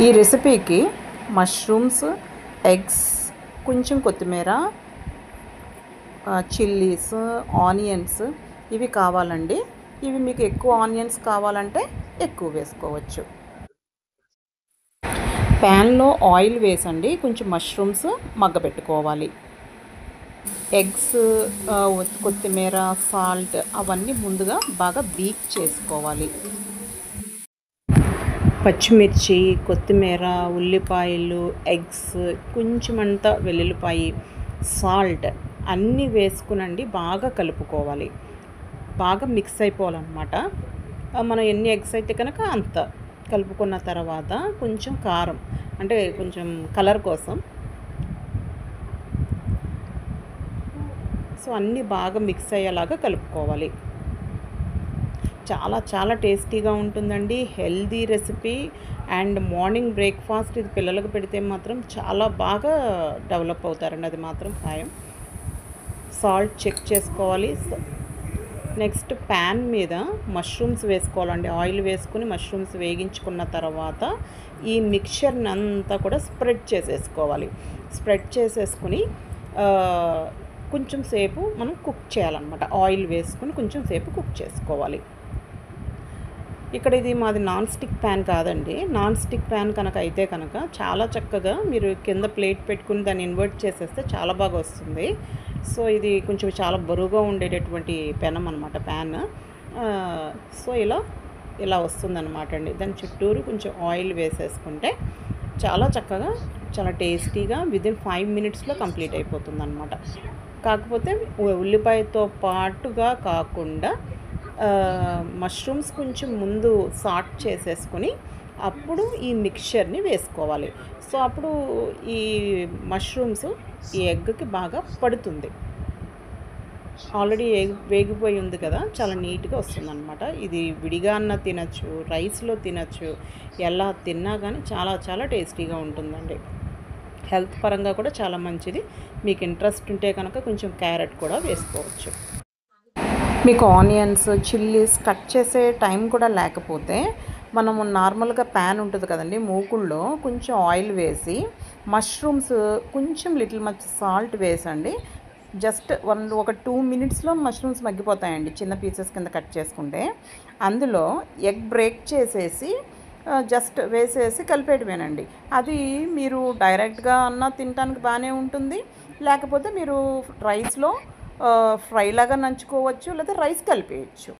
ఈ రెసిపీకి mushrooms, eggs, కొంచెం కొత్తిమీర, చిల్లీస్, ఆనియన్స్ ఇవి కావాలండి. ఇవి మీకు ఎక్కువ ఆనియన్స్ కావాలంటే ఎక్కువ వేసుకోవచ్చు. ప్యాన్లో ఆయిల్ వేసండి కొంచెం మష్రూమ్స్ మగ్గబెట్టుకోవాలి. ఎగ్స్, కొత్తిమీర, సాల్ట్ అవన్నీ ముందుగా బాగా బీట్ చేసుకోవాలి. పచ్చిమిర్చి, కొత్తిమీర, ఉల్లిపాయలు, ఎగ్స్, కొంచెమంత వెల్లుల్లిపాయి, సాల్ట్ అన్నీ వేసుకునండి బాగా కలుపుకోవాలి. బాగా మిక్స్ అయిపోవాలన్నమాట. మనం ఎన్ని ఎగ్స్ అయితే కనుక అంత కలుపుకున్న తర్వాత కొంచెం కారం, అంటే కొంచెం కలర్ కోసం. సో అన్నీ బాగా మిక్స్ అయ్యేలాగా కలుపుకోవాలి. చాలా చాలా టేస్టీగా ఉంటుందండి. Healthy recipe and morning breakfast ఇది పిల్లలకు పెడితే మాత్రం చాలా బాగా డెవలప్ అవుతారండి, అది మాత్రం ఖాయం. సాల్ట్ చెక్ చేసుకోవాలి. నెక్స్ట్ ప్యాన్ మీద మష్రూమ్స్ వేసుకోవాలండి. ఆయిల్ వేసుకుని మష్రూమ్స్ వేగించుకున్న తర్వాత ఈ మిక్చర్ని అంతా కూడా స్ప్రెడ్ చేసేసుకోవాలి. స్ప్రెడ్ చేసేసుకుని కొంచెం సేపు మనం కుక్ చేయాలన్నమాట. ఆయిల్ వేసుకుని కొంచెం సేపు కుక్ చేసుకోవాలి. ఇక్కడ ఇది మాది నాన్ స్టిక్ ప్యాన్ కాదండి. నాన్ స్టిక్ ప్యాన్ కనుక అయితే కనుక చాలా చక్కగా మీరు కింద ప్లేట్ పెట్టుకుని దాన్ని ఇన్వర్ట్ చేసేస్తే చాలా బాగా వస్తుంది. సో ఇది కొంచెం చాలా బరువుగా ఉండేటటువంటి పెనం అనమాట, ప్యాన్. సో ఇలా వస్తుందన్నమాట అండి. దాని చుట్టూరు కొంచెం ఆయిల్ వేసేసుకుంటే చాలా చక్కగా, చాలా టేస్టీగా విదిన్ 5 మినిట్స్లో కంప్లీట్ అయిపోతుంది అనమాట. కాకపోతే ఉల్లిపాయతో పాటుగా కాకుండా మష్రూమ్స్ కొంచెం ముందు సాట్ చేసేసుకొని అప్పుడు ఈ మిక్చర్ని వేసుకోవాలి. సో అప్పుడు ఈ మష్రూమ్స్ ఈ ఎగ్కి బాగా పడుతుంది. ఆల్రెడీ వేగిపోయి ఉంది కదా, చాలా నీట్గా వస్తుందన్నమాట. ఇది విడిగా అన్న తినచ్చు, రైస్లో తినచ్చు, ఎలా తిన్నా కానీ చాలా చాలా టేస్టీగా ఉంటుందండి. హెల్త్ పరంగా కూడా చాలా మంచిది. మీకు ఇంట్రెస్ట్ ఉంటే కనుక కొంచెం క్యారెట్ కూడా వేసుకోవచ్చు. మీకు ఆనియన్స్, చిల్లీస్ కట్ చేసే టైం కూడా లేకపోతే మనము నార్మల్గా ప్యాన్ ఉంటుంది కదండి, మూకుల్లో కొంచెం ఆయిల్ వేసి మష్రూమ్స్ కొంచెం లిటిల్ మచ్ సాల్ట్ వేసండి. జస్ట్ ఒక 2 మినిట్స్లో మష్రూమ్స్ మగ్గిపోతాయండి, చిన్న పీసెస్ కింద కట్ చేసుకుంటే. అందులో ఎగ్ బ్రేక్ చేసేసి జస్ట్ వేసేసి కలిపేయడమేనండి. అది మీరు డైరెక్ట్గా అన్న తినడానికి బాగానే ఉంటుంది, లేకపోతే మీరు రైస్లో ఫ్రై లాగా నంచుకోవచ్చు, లేదా రైస్ కలిపేయచ్చు.